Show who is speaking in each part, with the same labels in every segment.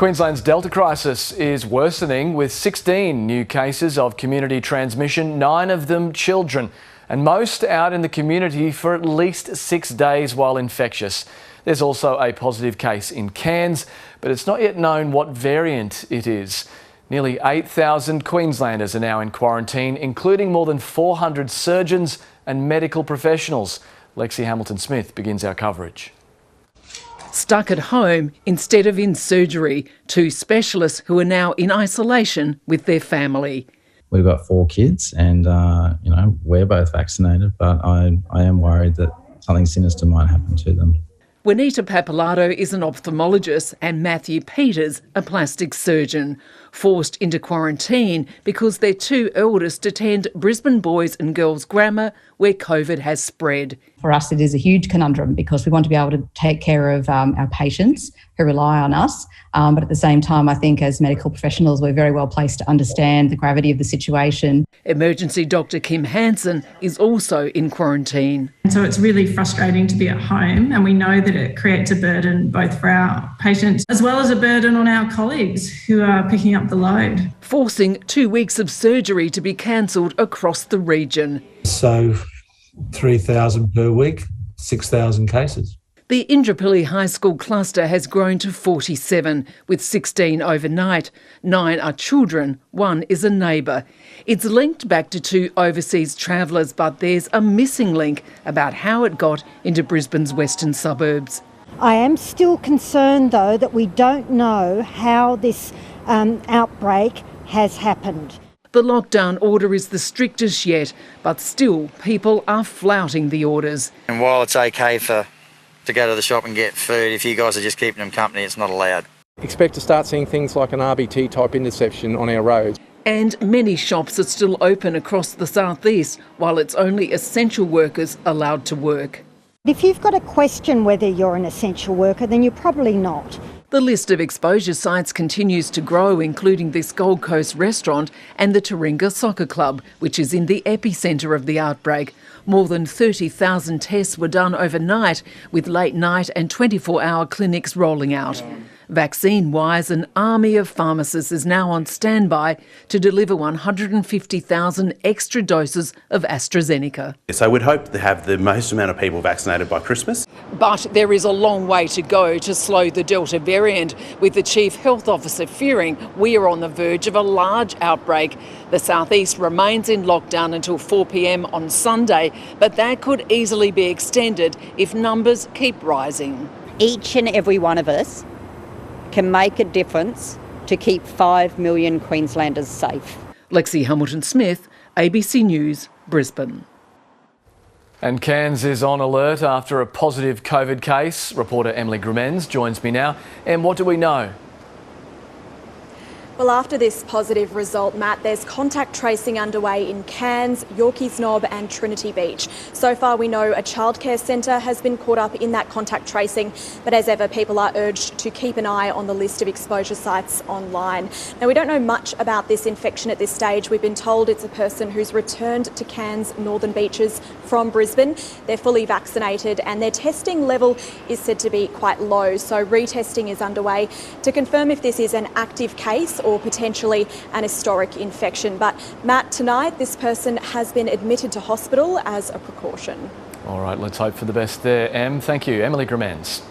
Speaker 1: Queensland's Delta crisis is worsening with 16 new cases of community transmission, 9 of them children, and most out in the community for at least 6 days while infectious. There's also a positive case in Cairns, but it's not yet known what variant it is. Nearly 8,000 Queenslanders are now in quarantine, including more than 400 surgeons and medical professionals. Lexi Hamilton-Smith begins our coverage.
Speaker 2: Stuck at home instead of in surgery, 2 specialists who are now in isolation with their family.
Speaker 3: We've got 4 kids and, we're both vaccinated, but I am worried that something sinister might happen to them.
Speaker 2: Juanita Papalato is an ophthalmologist and Matthew Peters a plastic surgeon, forced into quarantine because their 2 eldest attend Brisbane Boys and Girls Grammar, where COVID has spread.
Speaker 4: For us, it is a huge conundrum because we want to be able to take care of our patients who rely on us. But at the same time, I think as medical professionals, we're very well placed to understand the gravity of the situation.
Speaker 2: Emergency Dr Kim Hansen is also in quarantine.
Speaker 5: So it's really frustrating to be at home, and we know that it creates a burden both for our patients as well as a burden on our colleagues who are picking up the load.
Speaker 2: Forcing 2 weeks of surgery to be cancelled across the region.
Speaker 6: So 3,000 per week, 6,000 cases.
Speaker 2: The Indooroopilly High School cluster has grown to 47, with 16 overnight. 9 are children, 1 is a neighbour. It's linked back to 2 overseas travellers, but there's a missing link about how it got into Brisbane's western suburbs.
Speaker 7: I am still concerned, though, that we don't know how this outbreak has happened.
Speaker 2: The lockdown order is the strictest yet, but still people are flouting the orders.
Speaker 8: And while it's okay to go to the shop and get food, if you guys are just keeping them company, it's not allowed.
Speaker 9: Expect to start seeing things like an RBT type interception on our roads.
Speaker 2: And many shops are still open across the southeast, while it's only essential workers allowed to work.
Speaker 7: If you've got to question whether you're an essential worker, then you're probably not.
Speaker 2: The list of exposure sites continues to grow, including this Gold Coast restaurant and the Taringa Soccer Club, which is in the epicentre of the outbreak. More than 30,000 tests were done overnight, with late night and 24-hour clinics rolling out. Vaccine-wise, an army of pharmacists is now on standby to deliver 150,000 extra doses of AstraZeneca.
Speaker 10: So we'd hope to have the most amount of people vaccinated by Christmas.
Speaker 2: But there is a long way to go to slow the Delta variant, with the Chief Health Officer fearing we are on the verge of a large outbreak. The southeast remains in lockdown until 4 p.m. on Sunday, but that could easily be extended if numbers keep rising.
Speaker 11: Each and every one of us can make a difference to keep 5 million Queenslanders safe.
Speaker 2: Lexi Hamilton-Smith, ABC News, Brisbane.
Speaker 1: And Cairns is on alert after a positive COVID case. Reporter Emily Grimmens joins me now. Em, what do we know?
Speaker 12: Well, after this positive result, Matt, there's contact tracing underway in Cairns, Yorkeys Knob and Trinity Beach. So far, we know a childcare centre has been caught up in that contact tracing, but as ever, people are urged to keep an eye on the list of exposure sites online. Now, we don't know much about this infection at this stage. We've been told it's a person who's returned to Cairns Northern Beaches from Brisbane. They're fully vaccinated and their testing level is said to be quite low, so retesting is underway to confirm if this is an active case or potentially an historic infection. But Matt, tonight this person has been admitted to hospital as a precaution.
Speaker 1: All right, let's hope for the best there, Em. Thank you. Emily Grimmens.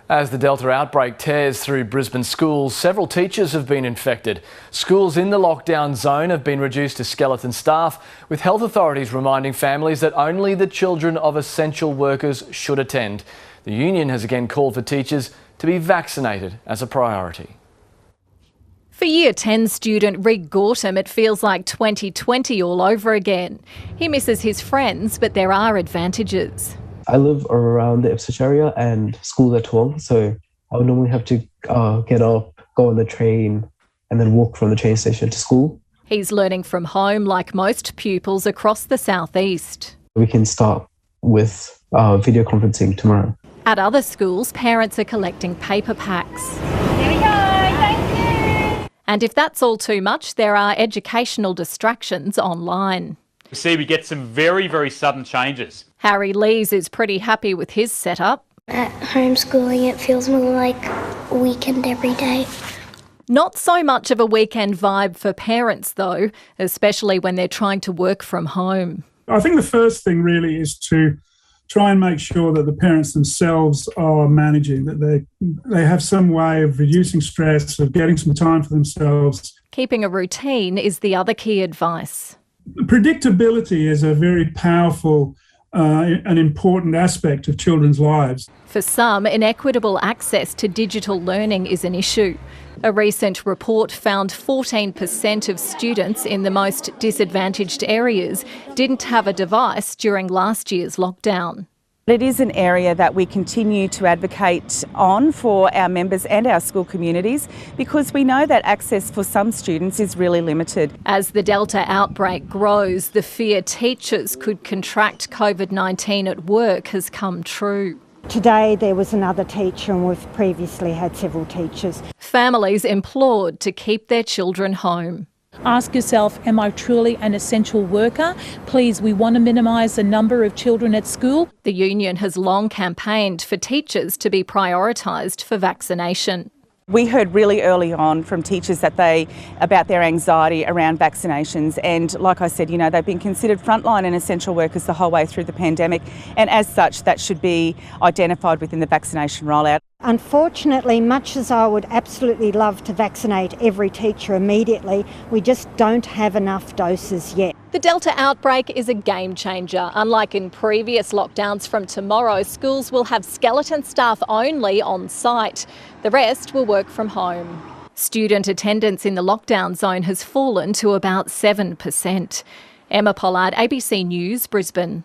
Speaker 1: As the Delta outbreak tears through Brisbane schools, several teachers have been infected. Schools in the lockdown zone have been reduced to skeleton staff, with health authorities reminding families that only the children of essential workers should attend. The union has again called for teachers to be vaccinated as a priority.
Speaker 13: For Year 10 student Rig Gortham, it feels like 2020 all over again. He misses his friends, but there are advantages.
Speaker 14: I live around the Ipswich area and school's at Toowong, so I would normally have to get up, go on the train and then walk from the train station to school.
Speaker 13: He's learning from home like most pupils across the southeast.
Speaker 14: We can start with video conferencing tomorrow.
Speaker 13: At other schools, parents are collecting paper packs.
Speaker 15: Here we go, thank you.
Speaker 13: And if that's all too much, there are educational distractions online.
Speaker 16: We get some very, very sudden changes.
Speaker 13: Harry Lees is pretty happy with his setup.
Speaker 15: At homeschooling, it feels more like a weekend every day.
Speaker 13: Not so much of a weekend vibe for parents though, especially when they're trying to work from home.
Speaker 16: I think the first thing really is to try and make sure that the parents themselves are managing, that they have some way of reducing stress, of getting some time for themselves.
Speaker 13: Keeping a routine is the other key advice.
Speaker 16: Predictability is a very powerful and important aspect of children's lives.
Speaker 13: For some, inequitable access to digital learning is an issue. A recent report found 14% of students in the most disadvantaged areas didn't have a device during last year's lockdown.
Speaker 17: It is an area that we continue to advocate on for our members and our school communities because we know that access for some students is really limited.
Speaker 13: As the Delta outbreak grows, the fear teachers could contract COVID-19 at work has come true.
Speaker 7: Today there was another teacher and we've previously had several teachers.
Speaker 13: Families implored to keep their children home.
Speaker 18: Ask yourself, am I truly an essential worker? Please, we want to minimise the number of children at school.
Speaker 13: The union has long campaigned for teachers to be prioritised for vaccination.
Speaker 17: We heard really early on from teachers about their anxiety around vaccinations, and like I said, they've been considered frontline and essential workers the whole way through the pandemic, and as such that should be identified within the vaccination rollout.
Speaker 7: Unfortunately, much as I would absolutely love to vaccinate every teacher immediately, we just don't have enough doses yet.
Speaker 13: The Delta outbreak is a game changer. Unlike in previous lockdowns, from tomorrow, schools will have skeleton staff only on site. The rest will work from home. Student attendance in the lockdown zone has fallen to about 7%. Emma Pollard, ABC News, Brisbane.